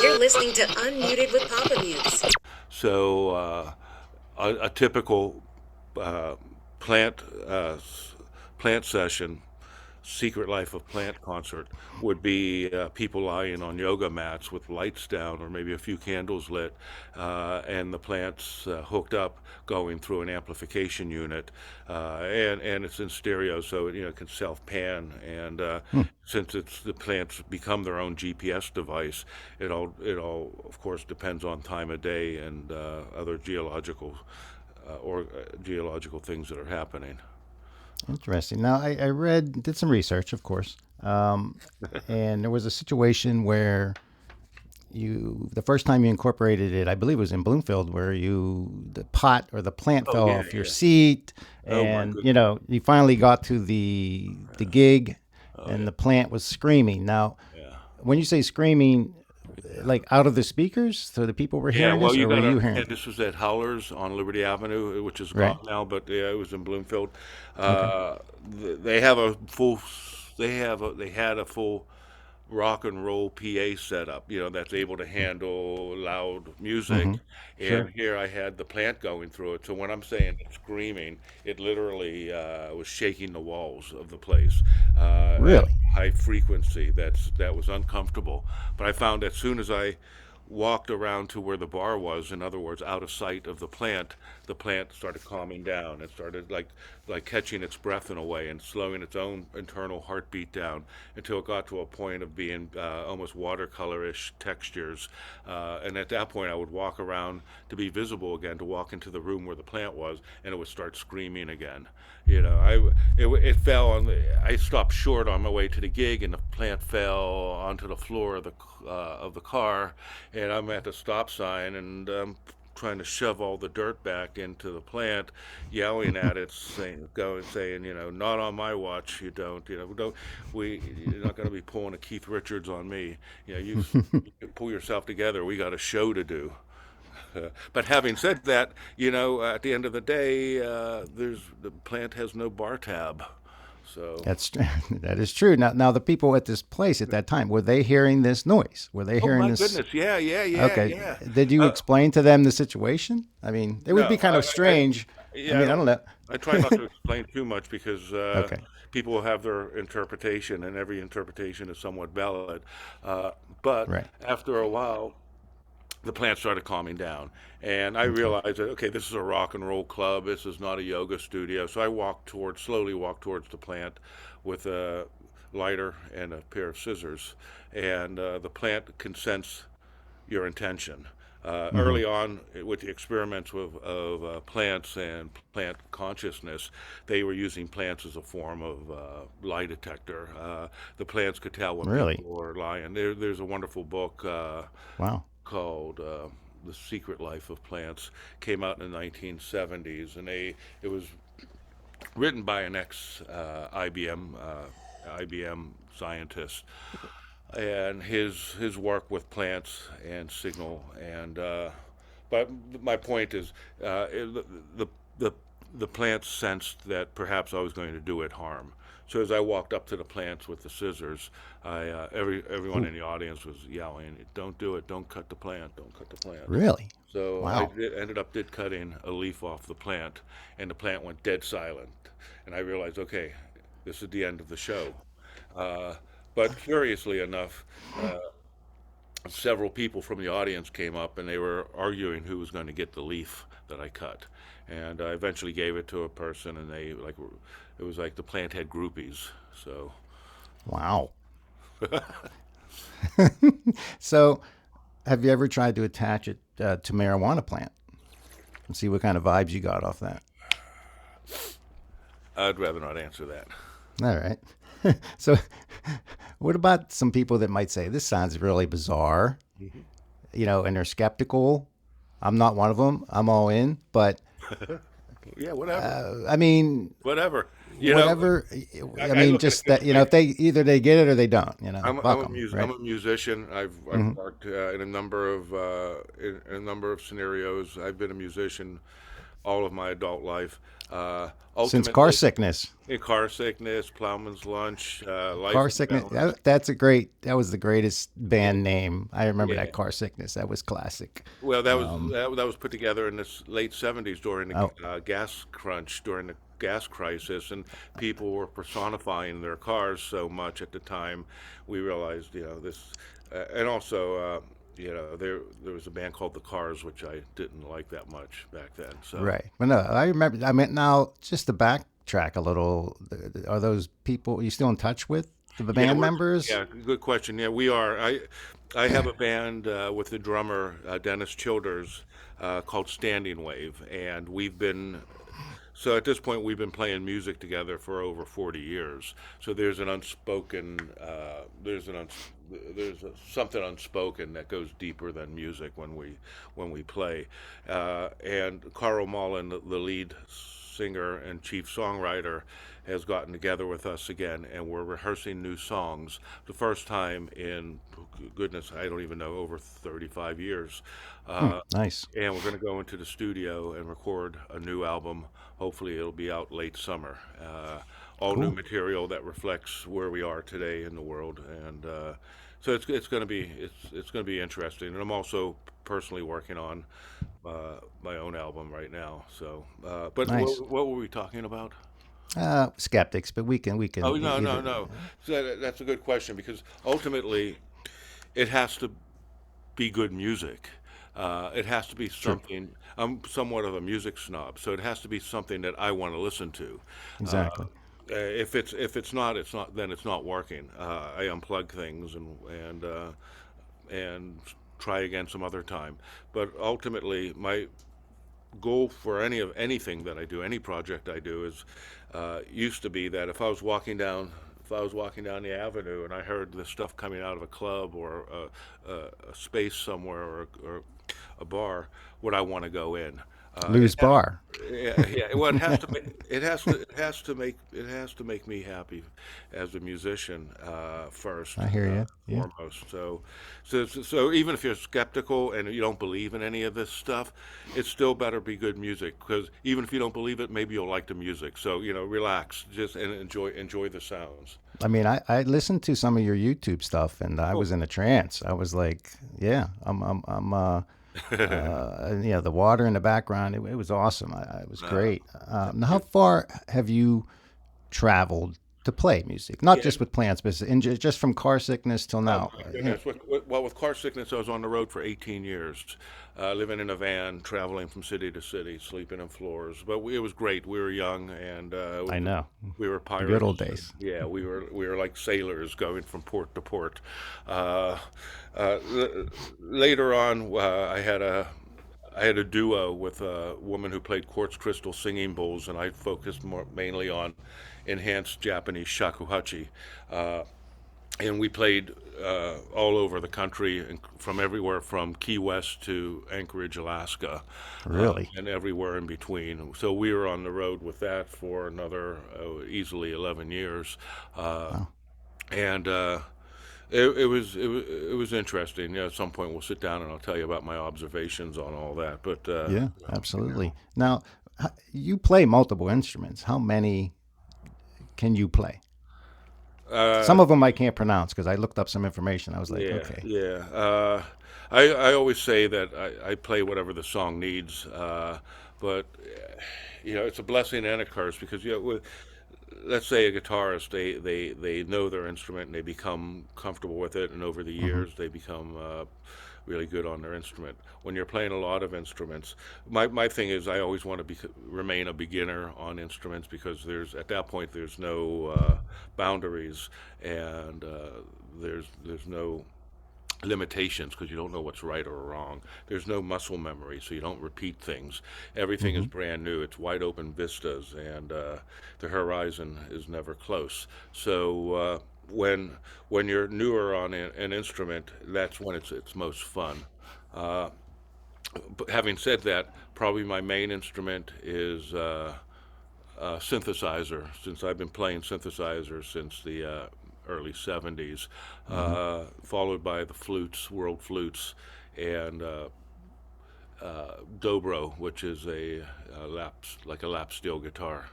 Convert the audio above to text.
You're listening to Unmuted with Papamutes. So a typical uh, plant plant session, Secret Life of Plant concert would be people lying on yoga mats with lights down or maybe a few candles lit, and the plants hooked up going through an amplification unit, and it's in stereo, so it can self pan. And Hmm. since it's the plants become their own GPS device, it all of course depends on time of day and other geological things that are happening. Interesting. Now, did some research, of course, and there was a situation where the first time you incorporated it, I believe it was in Bloomfield, where the pot or the plant Oh fell yeah, off your yeah. seat, Oh my and goodness. you finally got to the gig, Oh and yeah, the plant was screaming. Now, yeah. when you say screaming, like out of the speakers, so the people were Yeah, hearing well, this, you or were got to you hearing understand it? this was at Howler's on Liberty Avenue, which is Right. gone now, but yeah, it was in Bloomfield. Okay. Uh, they have a full, they had a full rock and roll PA setup, that's able to handle loud Mm-hmm. music. And Sure. here I had the plant going through it. So when I'm saying it's screaming, it literally was shaking the walls of the place at Really? high frequency. That was uncomfortable. But I found as soon as I walked around to where the bar was, in other words, out of sight of the plant started calming down and started like catching its breath in a way and slowing its own internal heartbeat down until it got to a point of being almost watercolorish textures. And at that point, I would walk around to be visible again, to walk into the room where the plant was, and it would start screaming again. It fell on. I stopped short on my way to the gig, and the plant fell onto the floor of the car, and I'm at the stop sign, and trying to shove all the dirt back into the plant, yelling at it, saying, not on my watch. You don't, you're not going to be pulling a Keith Richards on me. You pull yourself together. We got a show to do. But having said that, at the end of the day, the plant has no bar tab, so. That's that is true. Now the people at this place at that time, were they hearing this noise? Were they Oh hearing my this? goodness! Yeah, yeah, yeah, Okay. yeah. Did you Uh, explain to them the situation? I mean, it would be no, kind of I strange. I yeah, I mean, I don't. don't know. I try not to explain too much because Okay. people will have their interpretation, and every interpretation is somewhat valid. But Right. after a while, the plant started calming down, and I Okay. realized that okay, this is a rock and roll club. This is not a yoga studio. So I slowly walked towards the plant, with a lighter and a pair of scissors, and the plant can sense your intention. Mm-hmm. Early on, with the experiments of plants and plant consciousness, they were using plants as a form of lie detector. The plants could tell when people Really? were lying. There's a wonderful book Wow. called "The Secret Life of Plants." Came out in the 1970s, and it was written by an ex IBM scientist, and his work with plants and signal. And but my point is, the the the plants sensed that perhaps I was going to do it harm. So as I walked up to the plants with the scissors, everyone Ooh, in the audience was yelling, "Don't do it! Don't cut the plant! Don't cut the plant!" really? So Wow. ended up did cutting a leaf off the plant, and the plant went dead silent. And I realized, okay, this is the end of the show. Uh, but curiously enough, uh, several people from the audience came up and they were arguing who was going to get the leaf that I cut. And I eventually gave it to a person, and it was like the plant had groupies. So Wow. So, have you ever tried to attach it to marijuana plant and see what kind of vibes you got off that? I'd rather not answer that. All right. So, what about some people that might say this sounds really bizarre, and they're skeptical? I'm not one of them. I'm all in, but Yeah, whatever, I mean, whatever. whatever. I I mean, look at it just this that way. if they either they get it or they don't. I'm Fuck them, I'm right? a musician. I've Hmm. worked in a number of scenarios. I've been a musician all of my adult life. Since car Ultimately, sickness. car sickness, plowman's lunch, life Car in the sickness. balance. That's a great. That was the greatest Yeah, band name. I remember that yeah. car sickness. That was classic. Well, Um, that was put together in the late '70s during oh, the gas crunch, during the gas crisis, and people were personifying their cars so much at the time. We realized, this, and also, there was a band called the Cars, which I didn't like that much back then. So. right. But no, I remember. I mean, now just to backtrack a little, are those people you still in touch with the Yeah, band members? yeah, good question. Yeah, we are. I have a band with the drummer Dennis Childers called Standing Wave, and so at this point we've been playing music together for over 40 years. So there's something unspoken that goes deeper than music when we play. And Carl Mullen, the lead singer and chief songwriter, has gotten together with us again, and we're rehearsing new songs. The first time in, goodness, I don't even know, over 35 years. Hmm, Uh, nice. and we're going to go into the studio and record a new album. Hopefully, it'll be out late summer. All new Cool. material that reflects where we are today in the world, and so it's going to be it's going to be interesting. And I'm also personally working on my own album right now. So, but Nice. what were we talking about? Skeptics, but we can Oh, no, no, either. no. So that's a good question because ultimately it has to be good music. It has to be True. something. I'm somewhat of a music snob, so it has to be something that I want to listen to. Uh, Exactly. if it's not, then it's not working. I unplug things and try again some other time. But ultimately, my goal for anything that I do, any project I do, is used to be that if I was walking down the avenue and I heard this stuff coming out of a club or a space somewhere or a bar, would I want to go in? It Lose has, bar. yeah, yeah. Well, it has to make me happy as a musician first I hear you. Yeah. foremost. So even if you're skeptical and you don't believe in any of this stuff, it still better be good music because even if you don't believe it, maybe you'll like the music. So relax, just and enjoy the sounds. I mean, I listened to some of your YouTube stuff, and I Oh, was in a trance. I was like, yeah, yeah, the water in the background. It was awesome. It was uh, great. Now, how far have you traveled to play music? Not yeah. just with plants, but just from car sickness till Oh now. my goodness! With car sickness, I was on the road for 18 years, living in a van, traveling from city to city, sleeping on floors. But it was great. We were young, and I know we were the good old pirates. And, days. yeah, we were like sailors going from port to port. Uh, Later on, I had a duo with a woman who played quartz crystal singing bowls, and I focused mainly on enhanced Japanese shakuhachi. Uh, and we played all over the country, from everywhere from Key West to Anchorage, Alaska, Really? and everywhere in between. So we were on the road with that for another easily 11 years, uh, Wow. and it was interesting. At some point, we'll sit down and I'll tell you about my observations on all that. But Yeah, absolutely. Now, you play multiple instruments. How many can you play? uh, Some of them I can't pronounce because I looked up some information. I was like, Yeah, okay, yeah. I always say that I play whatever the song needs, but it's a blessing and a curse because let's say a guitarist, they know their instrument and they become comfortable with it, and over the hmm, years they become really good on their instrument. When you're playing a lot of instruments, my thing is I always want to remain a beginner on instruments because there's at that point there's no boundaries, and there's no limitations because you don't know what's right or wrong. There's no muscle memory, so you don't repeat things. Everything is hmm, brand new. It's wide open vistas, and the horizon is never close. So when you're newer on an instrument, that's when it's most fun. Uh, but having said that, probably my main instrument is synthesizer, since I've been playing synthesizers since the early 70s, hmm. followed by the flutes, world flutes, and dobro, which is a lap steel guitar.